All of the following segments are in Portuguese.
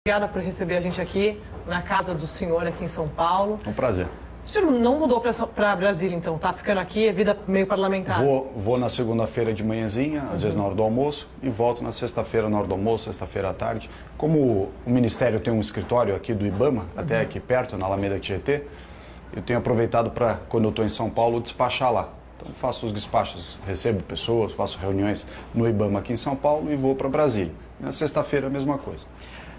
Obrigada por receber a gente aqui na casa do senhor aqui em São Paulo. É um prazer. O senhor não mudou para Brasília, então? Tá ficando aqui, é vida meio parlamentar? Vou na segunda-feira de manhãzinha, às vezes na hora do almoço, e volto na sexta-feira na hora do almoço, sexta-feira à tarde. Como o Ministério tem um escritório aqui do IBAMA, até aqui perto, na Alameda Tietê, eu tenho aproveitado para, quando eu estou em São Paulo, despachar lá. Então faço os despachos, recebo pessoas, faço reuniões no IBAMA aqui em São Paulo e vou para Brasília. Na sexta-feira a mesma coisa.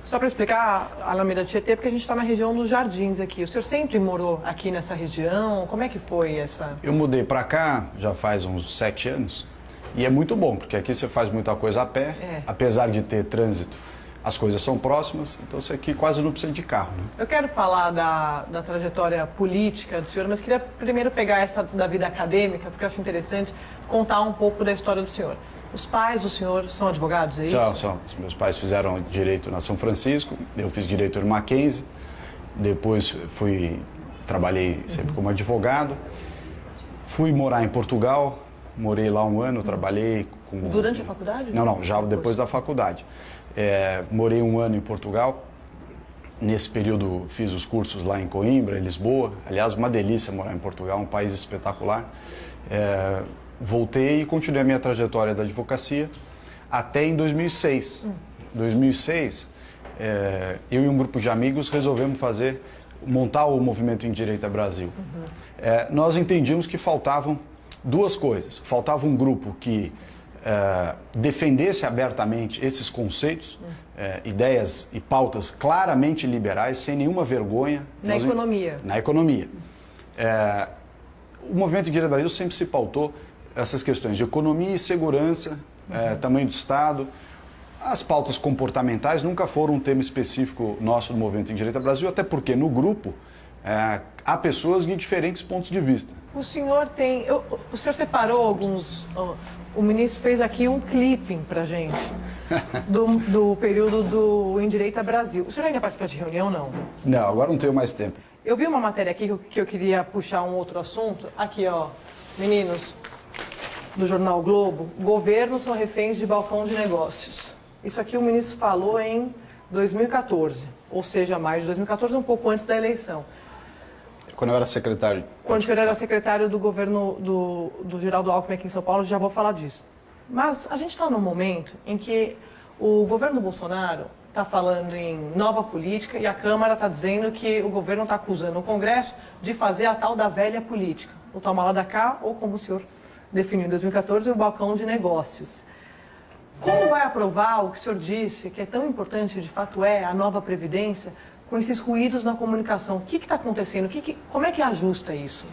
Só para explicar, a Alameda Tietê, porque a gente está na região dos Jardins aqui. O senhor sempre morou aqui nessa região? Como é que foi essa... Eu mudei para cá já faz uns 7 anos e é muito bom, porque aqui você faz muita coisa a pé, apesar de ter trânsito, as coisas são próximas, então você aqui quase não precisa de carro, né? Eu quero falar da trajetória política do senhor, mas queria primeiro pegar essa da vida acadêmica, porque eu acho interessante contar um pouco da história do senhor. Os pais do senhor são advogados, é isso? São. Os meus pais fizeram direito na São Francisco, eu fiz direito no Mackenzie, depois trabalhei sempre como advogado, fui morar em Portugal, morei lá um ano, trabalhei com... Durante a faculdade? Não, já depois da faculdade. Morei um ano em Portugal, nesse período fiz os cursos lá em Coimbra, em Lisboa, aliás, uma delícia morar em Portugal, um país espetacular. Voltei e continuei a minha trajetória da advocacia até em 2006. Em 2006, eu e um grupo de amigos resolvemos montar o Movimento em Direita Brasil. Nós entendíamos que faltavam duas coisas. Faltava um grupo que defendesse abertamente esses conceitos, ideias e pautas claramente liberais, sem nenhuma vergonha. Na economia. Na economia. O Movimento em Direita Brasil sempre se pautou essas questões de economia e segurança, tamanho do Estado. As pautas comportamentais nunca foram um tema específico nosso do Movimento em Direita Brasil, até porque no grupo há pessoas de diferentes pontos de vista. O senhor o senhor separou alguns... O ministro fez aqui um clipping pra gente do período do Em Direita Brasil. O senhor ainda participa de reunião, não? Não, agora não tenho mais tempo. Eu vi uma matéria aqui que eu queria puxar um outro assunto. Aqui, ó, meninos, do jornal Globo, governos são reféns de balcão de negócios. Isso aqui o ministro falou em 2014, ou seja, mais de 2014, um pouco antes da eleição. Quando eu era secretário. Quando o senhor era secretário do governo do Geraldo Alckmin aqui em São Paulo, já vou falar disso. Mas a gente está num momento em que o governo Bolsonaro está falando em nova política e a Câmara está dizendo que o governo está acusando o Congresso de fazer a tal da velha política, o toma lá da cá, ou como o senhor definiu em 2014, o balcão de negócios. Como vai aprovar o que o senhor disse, que é tão importante, de fato a nova Previdência, com esses ruídos na comunicação? O que está acontecendo? Como é que ajusta isso?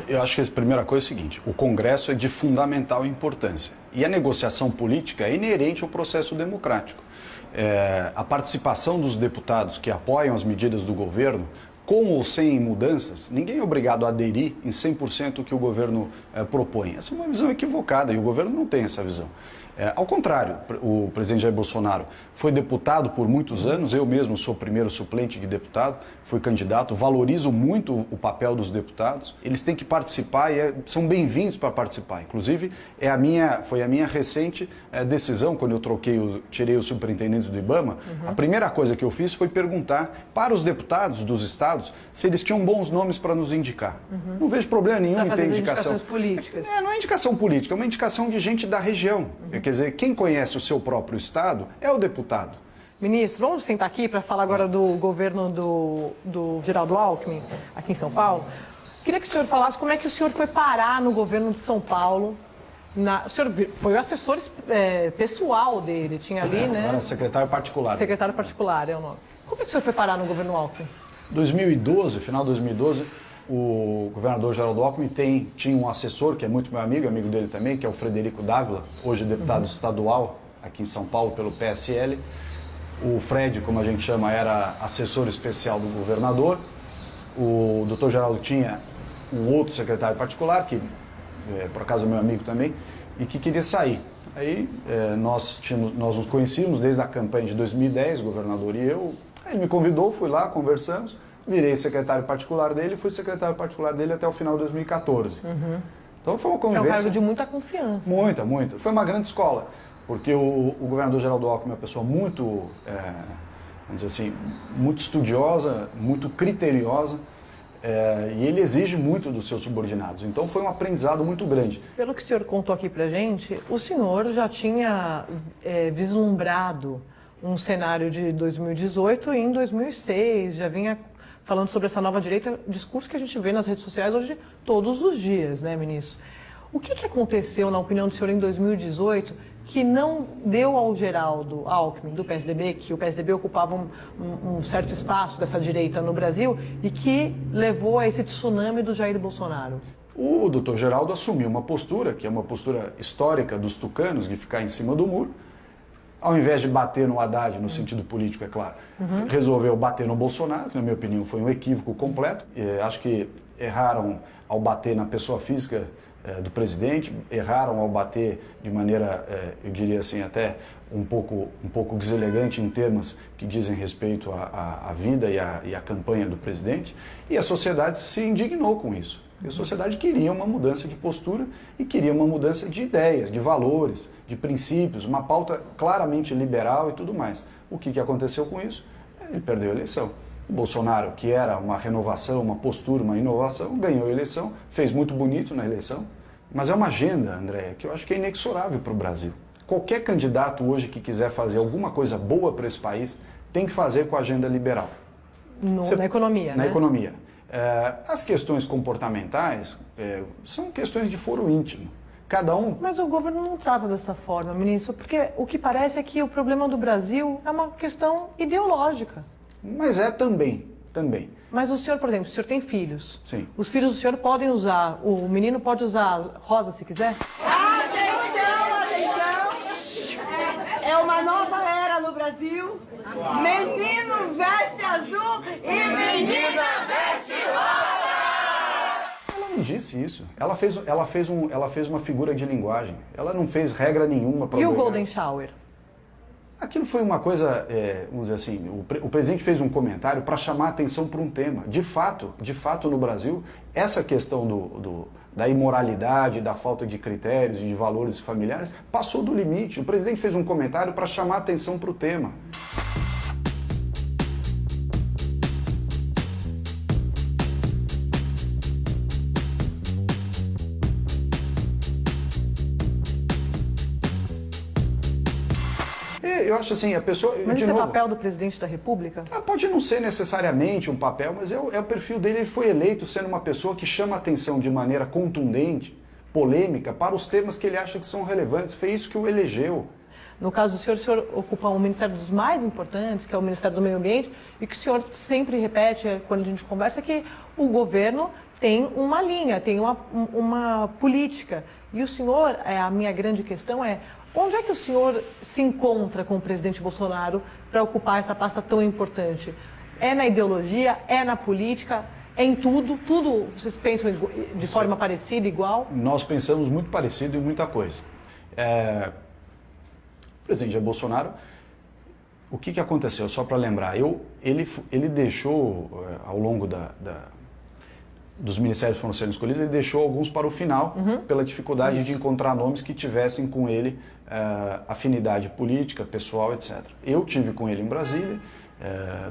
Eu acho que a primeira coisa é o seguinte, o Congresso é de fundamental importância e a negociação política é inerente ao processo democrático. A participação dos deputados que apoiam as medidas do governo, com ou sem mudanças, ninguém é obrigado a aderir em 100% o que o governo propõe. Essa é uma visão equivocada e o governo não tem essa visão. Ao contrário, o presidente Jair Bolsonaro foi deputado por muitos anos, eu mesmo sou o primeiro suplente de deputado, fui candidato, valorizo muito o papel dos deputados, eles têm que participar e são bem-vindos para participar. Inclusive, foi a minha recente decisão, quando eu tirei os superintendentes do IBAMA, a primeira coisa que eu fiz foi perguntar para os deputados dos estados se eles tinham bons nomes para nos indicar. Não vejo problema nenhum em ter indicação. Indicações políticas. Não é indicação política, é uma indicação de gente da região. Quer dizer, quem conhece o seu próprio estado é o deputado. Ministro, vamos sentar aqui para falar agora do governo do Geraldo Alckmin, aqui em São Paulo. Queria que o senhor falasse como é que o senhor foi parar no governo de São Paulo. O senhor foi o assessor pessoal dele, tinha ali, né? Era secretário particular. Secretário particular é o nome. Como é que o senhor foi parar no governo Alckmin? 2012, final de 2012, o governador Geraldo Alckmin tinha um assessor, que é muito meu amigo dele também, que é o Frederico Dávila, hoje deputado estadual aqui em São Paulo pelo PSL. O Fred, como a gente chama, era assessor especial do governador. O doutor Geraldo tinha um outro secretário particular, que por acaso é meu amigo também, e que queria sair. Aí nós nos conhecíamos desde a campanha de 2010, o governador e eu. Ele me convidou, fui lá, conversamos. Virei secretário particular dele e fui secretário particular dele até o final de 2014. Então foi uma convivência... É um cargo de muita confiança. Muita. Foi uma grande escola, porque o governador Geraldo Alckmin é uma pessoa muito vamos dizer assim, muito estudiosa, muito criteriosa, e ele exige muito dos seus subordinados. Então foi um aprendizado muito grande. Pelo que o senhor contou aqui pra gente, o senhor já tinha vislumbrado um cenário de 2018 e em 2006, já vinha falando sobre essa nova direita, discurso que a gente vê nas redes sociais hoje todos os dias, né, ministro? O que aconteceu, na opinião do senhor, em 2018, que não deu ao Geraldo Alckmin, do PSDB, que o PSDB ocupava um certo espaço dessa direita no Brasil, e que levou a esse tsunami do Jair Bolsonaro? O doutor Geraldo assumiu uma postura, que é uma postura histórica dos tucanos, de ficar em cima do muro, ao invés de bater no Haddad, no sentido político, é claro, resolveu bater no Bolsonaro, que na minha opinião foi um equívoco completo. Acho que erraram ao bater na pessoa física do presidente, erraram ao bater de maneira, eu diria assim, até um pouco deselegante em termos que dizem respeito à vida e à campanha do presidente. E a sociedade se indignou com isso. A sociedade queria uma mudança de postura e queria uma mudança de ideias, de valores, de princípios, uma pauta claramente liberal e tudo mais. O que aconteceu com isso? Ele perdeu a eleição. O Bolsonaro, que era uma renovação, uma postura, uma inovação, ganhou a eleição, fez muito bonito na eleição, mas é uma agenda, Andréia, que eu acho que é inexorável para o Brasil. Qualquer candidato hoje que quiser fazer alguma coisa boa para esse país tem que fazer com a agenda liberal. Na economia, né? Na economia. As questões comportamentais são questões de foro íntimo. Cada um... Mas o governo não trata dessa forma, ministro, porque o que parece é que o problema do Brasil é uma questão ideológica. Mas é também. Mas o senhor, por exemplo, o senhor tem filhos. Sim. Os filhos do senhor podem usar, o menino pode usar rosa se quiser? Atenção! É uma nova era no Brasil. Menino veste azul e menina veste rosa! Ela não disse isso. Ela fez uma figura de linguagem. Ela não fez regra nenhuma para E o Golden Shower? Aquilo foi uma coisa, vamos dizer assim, o presidente fez um comentário para chamar a atenção para um tema. De fato, no Brasil, essa questão da imoralidade, da falta de critérios e de valores familiares, passou do limite. O presidente fez um comentário para chamar a atenção para o tema. Eu acho assim, a pessoa... Mas de esse novo, é o papel do presidente da República? Pode não ser necessariamente um papel, mas é o perfil dele. Ele foi eleito sendo uma pessoa que chama atenção de maneira contundente, polêmica, para os temas que ele acha que são relevantes. Foi isso que o elegeu. No caso do senhor, o senhor ocupa um ministério dos mais importantes, que é o Ministério do Meio Ambiente, e que o senhor sempre repete quando a gente conversa que o governo tem uma linha, tem uma política. E o senhor, a minha grande questão é, onde é que o senhor se encontra com o presidente Bolsonaro para ocupar essa pasta tão importante? É na ideologia? É na política? É em tudo? Tudo vocês pensam de forma parecida, igual? Nós pensamos muito parecido em muita coisa. O presidente Jair Bolsonaro, o que aconteceu? Só para lembrar, ele deixou, ao longo dos ministérios que foram sendo escolhidos, ele deixou alguns para o final, pela dificuldade de encontrar nomes que tivessem com ele afinidade política, pessoal, etc. Eu tive com ele em Brasília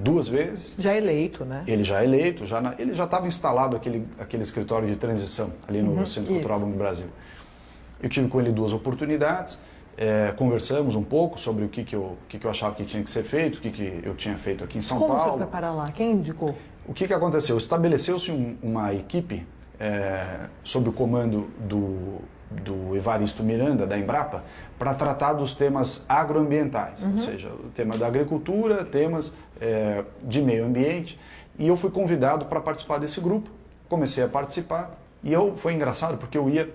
2 vezes. Já eleito, né? Ele já eleito, ele já estava instalado aquele escritório de transição ali no Centro Cultural do Brasil. Eu tive com ele 2 oportunidades, conversamos um pouco sobre o que eu achava que tinha que ser feito, o que eu tinha feito aqui em São Paulo. Como você foi parar lá? Quem indicou? O que aconteceu? Estabeleceu-se uma equipe sob o comando do Evaristo Miranda, da Embrapa, para tratar dos temas agroambientais, ou seja, o tema da agricultura, temas de meio ambiente. E eu fui convidado para participar desse grupo, comecei a participar, e foi engraçado porque eu ia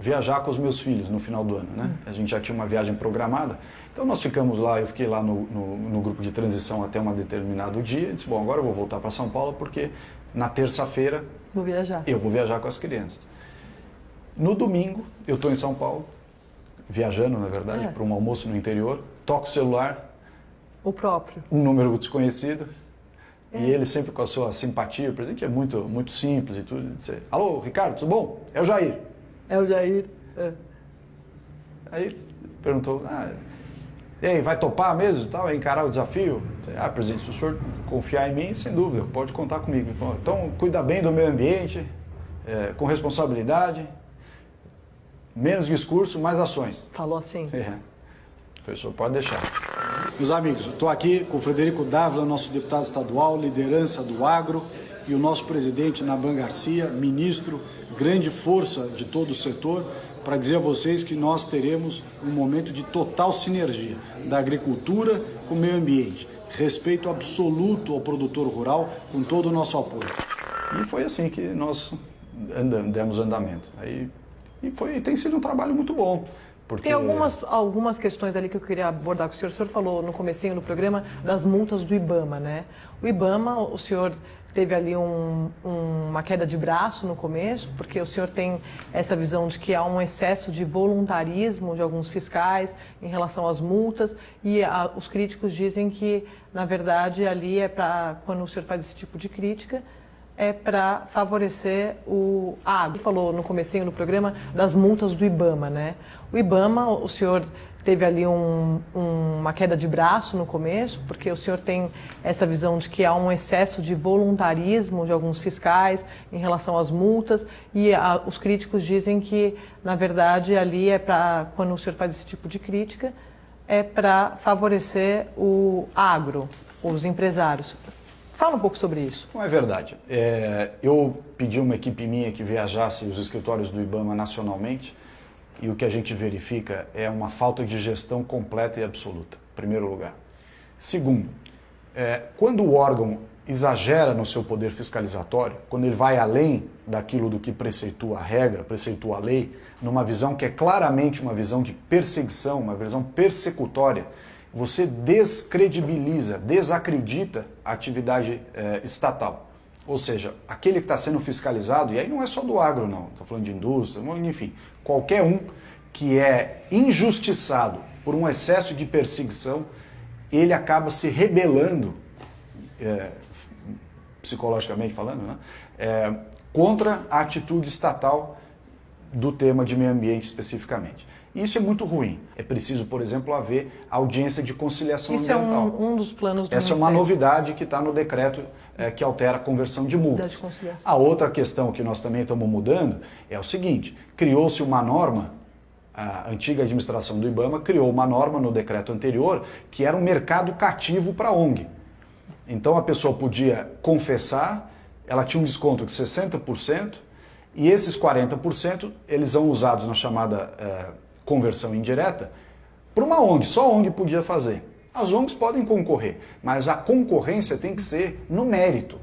viajar com os meus filhos no final do ano, né? A gente já tinha uma viagem programada, então nós ficamos lá, eu fiquei lá no grupo de transição até um determinado dia, e disse, bom, agora eu vou voltar para São Paulo porque na terça-feira eu vou viajar com as crianças. No domingo, eu estou em São Paulo, viajando, na verdade, para um almoço no interior, toco o celular, o próprio, um número desconhecido, e ele sempre com a sua simpatia, o presidente é muito, muito simples e tudo, ele disse, alô, Ricardo, tudo bom? É o Jair. É o Jair. Aí perguntou, E aí, vai topar mesmo e tal, é encarar o desafio? Falei, presidente, se o senhor confiar em mim, sem dúvida, pode contar comigo. Ele falou, então, cuida bem do meio ambiente, com responsabilidade, menos discurso, mais ações. Falou assim. Professor, pode deixar. Meus amigos, eu estou aqui com o Frederico Dávila, nosso deputado estadual, liderança do agro, e o nosso presidente Naban Garcia, ministro, grande força de todo o setor, para dizer a vocês que nós teremos um momento de total sinergia da agricultura com o meio ambiente, respeito absoluto ao produtor rural, com todo o nosso apoio. E foi assim que nós demos andamento. Tem sido um trabalho muito bom. Porque... Tem algumas questões ali que eu queria abordar com o senhor. O senhor falou no comecinho do programa das multas do IBAMA, né? O IBAMA, o senhor teve ali uma queda de braço no começo, porque o senhor tem essa visão de que há um excesso de voluntarismo de alguns fiscais em relação às multas, e os críticos dizem que, na verdade, ali quando o senhor faz esse tipo de crítica, é para favorecer o agro. Falou no comecinho do programa das multas do IBAMA, né? O IBAMA, o senhor teve ali uma queda de braço no começo, porque o senhor tem essa visão de que há um excesso de voluntarismo de alguns fiscais em relação às multas, e os críticos dizem que, na verdade, ali quando o senhor faz esse tipo de crítica, é para favorecer o agro, os empresários. Fala um pouco sobre isso. Não é verdade. Eu pedi uma equipe minha que viajasse os escritórios do IBAMA nacionalmente, e o que a gente verifica é uma falta de gestão completa e absoluta, em primeiro lugar. Segundo, quando o órgão exagera no seu poder fiscalizatório, quando ele vai além daquilo do que preceitua a regra, preceitua a lei, numa visão que é claramente uma visão de perseguição, uma visão persecutória, você descredibiliza, desacredita a atividade estatal. Ou seja, aquele que está sendo fiscalizado, e aí não é só do agro não, estou falando de indústria, enfim, qualquer um que é injustiçado por um excesso de perseguição, ele acaba se rebelando, psicologicamente falando, né, contra a atitude estatal do tema de meio ambiente especificamente. Isso é muito ruim. É preciso, por exemplo, haver audiência de conciliação ambiental. Isso é um dos planos do Essa é uma novidade que está no decreto que altera a conversão de multas. A outra questão que nós também estamos mudando é o seguinte, criou-se uma norma, a antiga administração do IBAMA criou uma norma no decreto anterior que era um mercado cativo para a ONG. Então a pessoa podia confessar, ela tinha um desconto de 60%, e esses 40% eles são usados na chamada conversão indireta para uma ONG, só a ONG podia fazer. As ONGs podem concorrer, mas a concorrência tem que ser no mérito.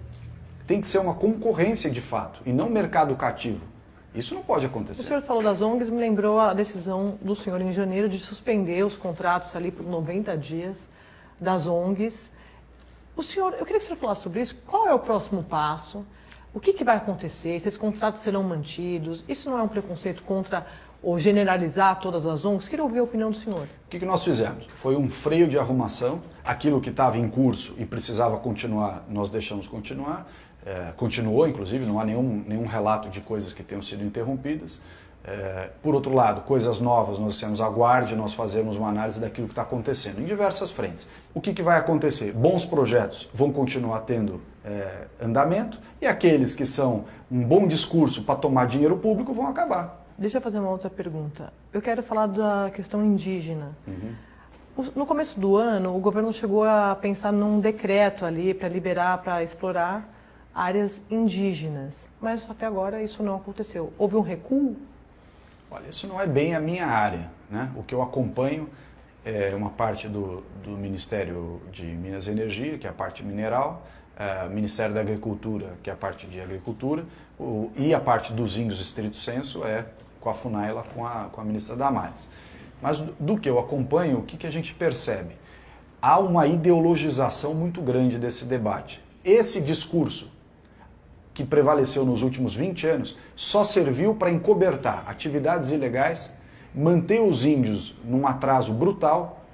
Tem que ser uma concorrência de fato, e não mercado cativo. Isso não pode acontecer. O senhor falou das ONGs, me lembrou a decisão do senhor em janeiro de suspender os contratos ali por 90 dias das ONGs. Eu queria que o senhor falasse sobre isso. Qual é o próximo passo? O que vai acontecer? Esses contratos serão mantidos? Isso não é um preconceito contra ou generalizar todas as ONGs? Queria ouvir a opinião do senhor. O que nós fizemos? Foi um freio de arrumação. Aquilo que estava em curso e precisava continuar, nós deixamos continuar. Continuou, inclusive, não há nenhum relato de coisas que tenham sido interrompidas. Por outro lado, coisas novas, nós dissemos, aguarde, nós fazemos uma análise daquilo que está acontecendo, em diversas frentes. O que vai acontecer? Bons projetos vão continuar tendo andamento, e aqueles que são um bom discurso para tomar dinheiro público vão acabar. Deixa eu fazer uma outra pergunta. Eu quero falar da questão indígena. No começo do ano, o governo chegou a pensar num decreto ali para liberar, para explorar áreas indígenas, mas até agora isso não aconteceu. Houve um recuo? Olha, isso não é bem a minha área, né? O que eu acompanho é uma parte do Ministério de Minas e Energia, que é a parte mineral, Ministério da Agricultura, que é a parte de agricultura, e a parte dos índios estrito sensu é com a FUNAI, lá com a ministra Damares. Mas do que eu acompanho, o que a gente percebe? Há uma ideologização muito grande desse debate. Esse discurso que prevaleceu nos últimos 20 anos só serviu para encobertar atividades ilegais, manter os índios num atraso brutal.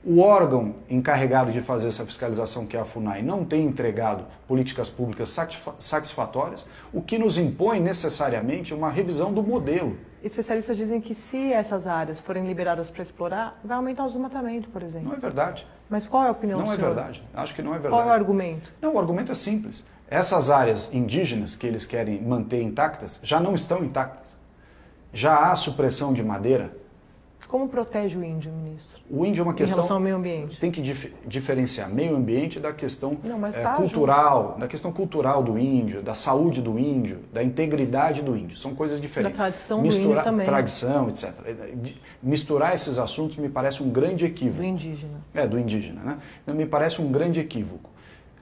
O órgão encarregado de fazer essa fiscalização, que é a FUNAI, não tem entregado políticas públicas satisfatórias, o que nos impõe necessariamente uma revisão do modelo. especialistas dizem que se essas áreas forem liberadas para explorar, vai aumentar o desmatamento, por exemplo. Não é verdade. Mas qual é a opinião do Não é senhor? verdade. Acho que não é verdade. Qual é o argumento? Não, o argumento é simples. Essas áreas indígenas que eles querem manter intactas já não estão intactas. Já há supressão de madeira. Como protege o índio, ministro? O índio é uma questão... Em relação ao meio ambiente. Tem que diferenciar meio ambiente da questão cultural, da questão cultural do índio, da saúde do índio, da integridade do índio. São coisas diferentes. Da tradição do índio também. Tradição, etc. Misturar esses assuntos me parece um grande equívoco. Do indígena. Do indígena, né? Então, me parece um grande equívoco.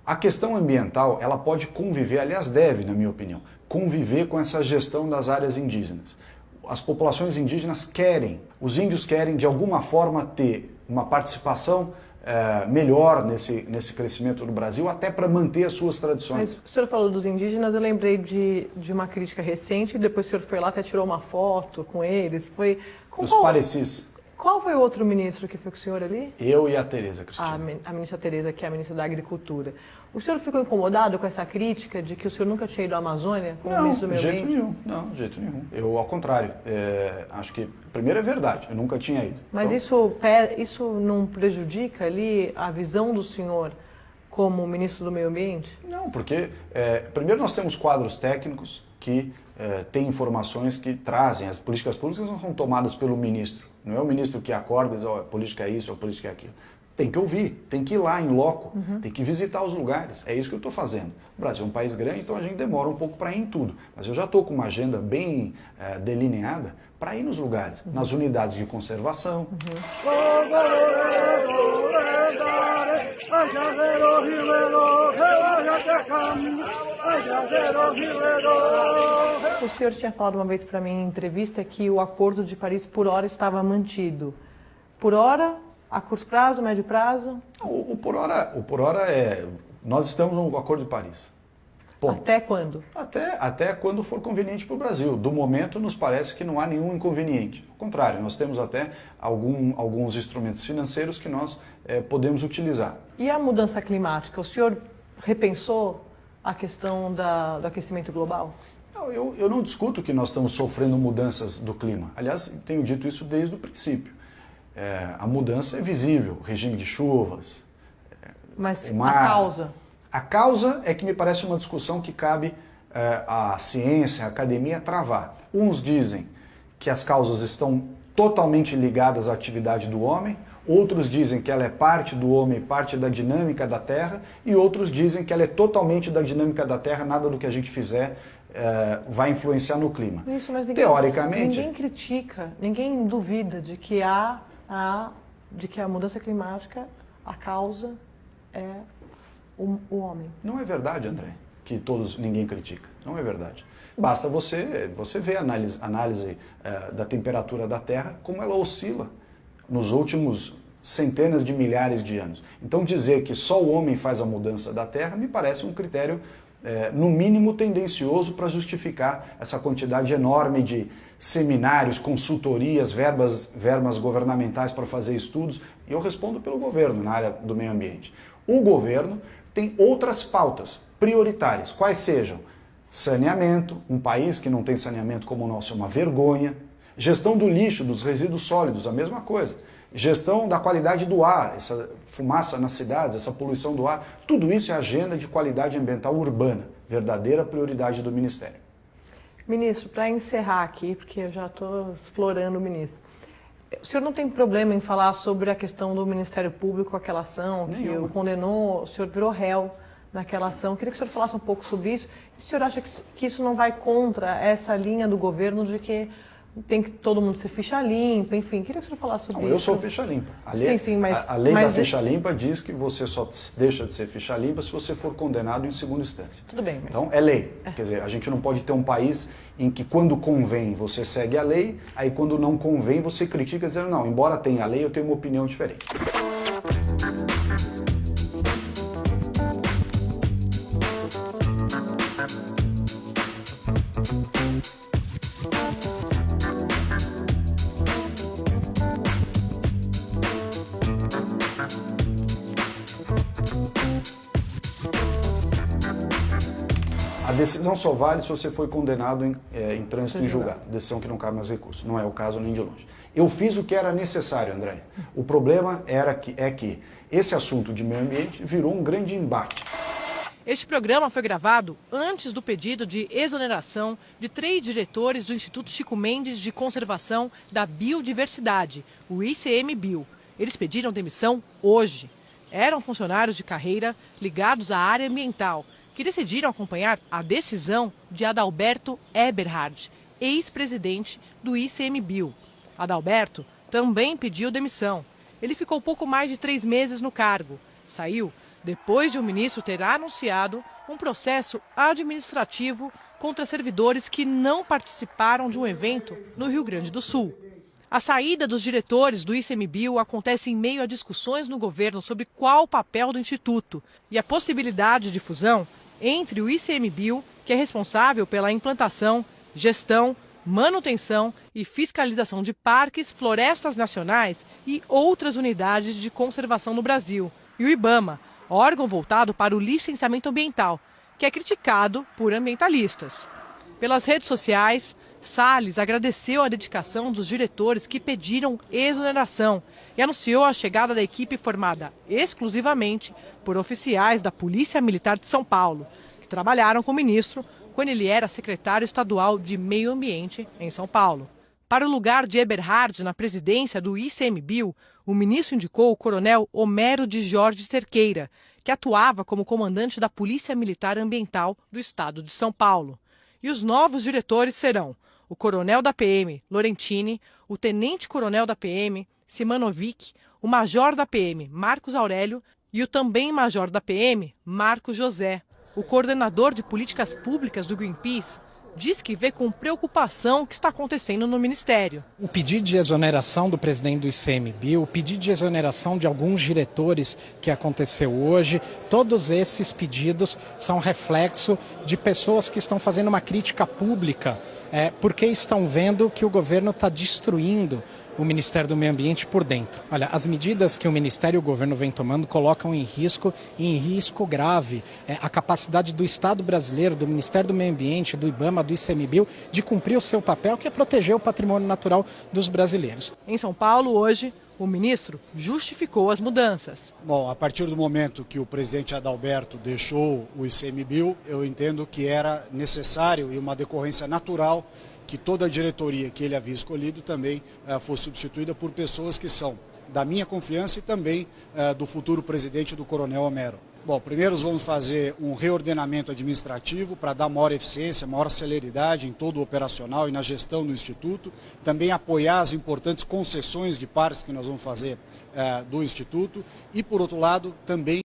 A questão ambiental, ela pode conviver, aliás deve, na minha opinião, conviver com essa gestão das áreas indígenas. As populações indígenas querem, os índios querem de alguma forma ter uma participação melhor nesse crescimento do Brasil, até para manter as suas tradições. Mas o senhor falou dos indígenas, eu lembrei de uma crítica recente, depois o senhor foi lá até tirou uma foto com eles, foi... Os parecis. Qual foi o outro ministro que foi com o senhor ali? Eu e a Tereza Cristina. A ministra Tereza, que é a ministra da Agricultura. O senhor ficou incomodado com essa crítica de que o senhor nunca tinha ido à Amazônia como ministro do Meio Ambiente? Não, de jeito nenhum. Eu, ao contrário, acho que, primeiro é verdade, eu nunca tinha ido. Mas então, isso não prejudica ali a visão do senhor como ministro do Meio Ambiente? Não, porque, primeiro nós temos quadros técnicos que têm informações que trazem, as políticas públicas não são tomadas pelo ministro. Não é o ministro que acorda e diz, a política é isso, a política é aquilo. Tem que ouvir, tem que ir lá em loco, tem que visitar os lugares. É isso que eu estou fazendo. O Brasil é um país grande, então a gente demora um pouco para ir em tudo. Mas eu já estou com uma agenda bem delineada para ir nos lugares, nas unidades de conservação. O senhor tinha falado uma vez para mim em entrevista que o Acordo de Paris, por hora, estava mantido. Por hora, a curto prazo, médio prazo? O por hora é... Nós estamos no Acordo de Paris. Ponto. Até quando? Até quando for conveniente para o Brasil. Do momento, nos parece que não há nenhum inconveniente. Ao contrário, nós temos até alguns instrumentos financeiros que nós podemos utilizar. E a mudança climática? O senhor repensou a questão do aquecimento global? Não, eu não discuto que nós estamos sofrendo mudanças do clima. Aliás, tenho dito isso desde o princípio. A mudança é visível, regime de chuvas, Mas o mar. a causa? A causa é que me parece uma discussão que cabe à ciência, à academia travar. Uns dizem que as causas estão totalmente ligadas à atividade do homem, outros dizem que ela é parte do homem, parte da dinâmica da Terra, e outros dizem que ela é totalmente da dinâmica da Terra, nada do que a gente fizer vai influenciar no clima. Isso, mas teoricamente, ninguém critica, ninguém duvida de que a mudança climática, a causa é o homem. Não é verdade, André, que ninguém critica. Não é verdade. Basta você ver a análise da temperatura da Terra, como ela oscila nos últimos centenas de milhares de anos. Então dizer que só o homem faz a mudança da Terra me parece um critério, no mínimo, tendencioso para justificar essa quantidade enorme de seminários, consultorias, verbas governamentais para fazer estudos. E eu respondo pelo governo na área do meio ambiente. O governo tem outras pautas prioritárias, quais sejam saneamento, um país que não tem saneamento como o nosso é uma vergonha, gestão do lixo, dos resíduos sólidos, a mesma coisa, gestão da qualidade do ar, essa fumaça nas cidades, essa poluição do ar, tudo isso é agenda de qualidade ambiental urbana, verdadeira prioridade do Ministério. Ministro, para encerrar aqui, porque eu já estou explorando o ministro, o senhor não tem problema em falar sobre a questão do Ministério Público, aquela ação que o condenou, o senhor virou réu naquela ação. Queria que o senhor falasse um pouco sobre isso. O senhor acha que isso não vai contra essa linha do governo de que tem que todo mundo ser ficha limpa, enfim. Queria que o senhor falasse sobre isso. Eu sou ficha limpa. A lei da ficha limpa diz que você só deixa de ser ficha limpa se você for condenado em segunda instância. Tudo bem. Mas... Então, é lei. Quer dizer, a gente não pode ter um país em que quando convém você segue a lei, aí quando não convém você critica dizendo, não, embora tenha a lei, eu tenho uma opinião diferente. A decisão só vale se você foi condenado em trânsito em julgado, decisão que não cabe mais recurso. Não é o caso nem de longe. Eu fiz o que era necessário, André. O problema é que esse assunto de meio ambiente virou um grande embate. Este programa foi gravado antes do pedido de exoneração de 3 diretores do Instituto Chico Mendes de Conservação da Biodiversidade, o ICMBio. Eles pediram demissão hoje. Eram funcionários de carreira ligados à área ambiental, que decidiram acompanhar a decisão de Adalberto Eberhard, ex-presidente do ICMBio. Adalberto também pediu demissão. Ele ficou pouco mais de 3 meses no cargo. Saiu depois de o ministro ter anunciado um processo administrativo contra servidores que não participaram de um evento no Rio Grande do Sul. A saída dos diretores do ICMBio acontece em meio a discussões no governo sobre qual o papel do Instituto e a possibilidade de fusão entre o ICMBio, que é responsável pela implantação, gestão, manutenção e fiscalização de parques, florestas nacionais e outras unidades de conservação no Brasil, e o IBAMA, órgão voltado para o licenciamento ambiental, que é criticado por ambientalistas. Pelas redes sociais, Salles agradeceu a dedicação dos diretores que pediram exoneração e anunciou a chegada da equipe formada exclusivamente por oficiais da Polícia Militar de São Paulo, que trabalharam com o ministro quando ele era secretário estadual de Meio Ambiente em São Paulo. Para o lugar de Eberhard na presidência do ICMBio, o ministro indicou o coronel Homero de Jorge Cerqueira, que atuava como comandante da Polícia Militar Ambiental do estado de São Paulo. E os novos diretores serão o coronel da PM, Lorentini, o tenente-coronel da PM, Simanovic, o major da PM, Marcos Aurélio, e o também major da PM, Marcos José. O coordenador de políticas públicas do Greenpeace diz que vê com preocupação o que está acontecendo no Ministério. O pedido de exoneração do presidente do ICMBio, o pedido de exoneração de alguns diretores que aconteceu hoje, todos esses pedidos são reflexo de pessoas que estão fazendo uma crítica pública, porque estão vendo que o governo está destruindo o Ministério do Meio Ambiente por dentro. Olha, as medidas que o Ministério e o governo vem tomando colocam em risco grave, a capacidade do Estado brasileiro, do Ministério do Meio Ambiente, do IBAMA, do ICMBio, de cumprir o seu papel, que é proteger o patrimônio natural dos brasileiros. Em São Paulo, hoje, o ministro justificou as mudanças. Bom, a partir do momento que o presidente Adalberto deixou o ICMBio, eu entendo que era necessário e uma decorrência natural que toda a diretoria que ele havia escolhido também fosse substituída por pessoas que são da minha confiança e também do futuro presidente, do coronel Homero. Bom, primeiro vamos fazer um reordenamento administrativo para dar maior eficiência, maior celeridade em todo o operacional e na gestão do Instituto. Também apoiar as importantes concessões de parques que nós vamos fazer do Instituto. E, por outro lado, também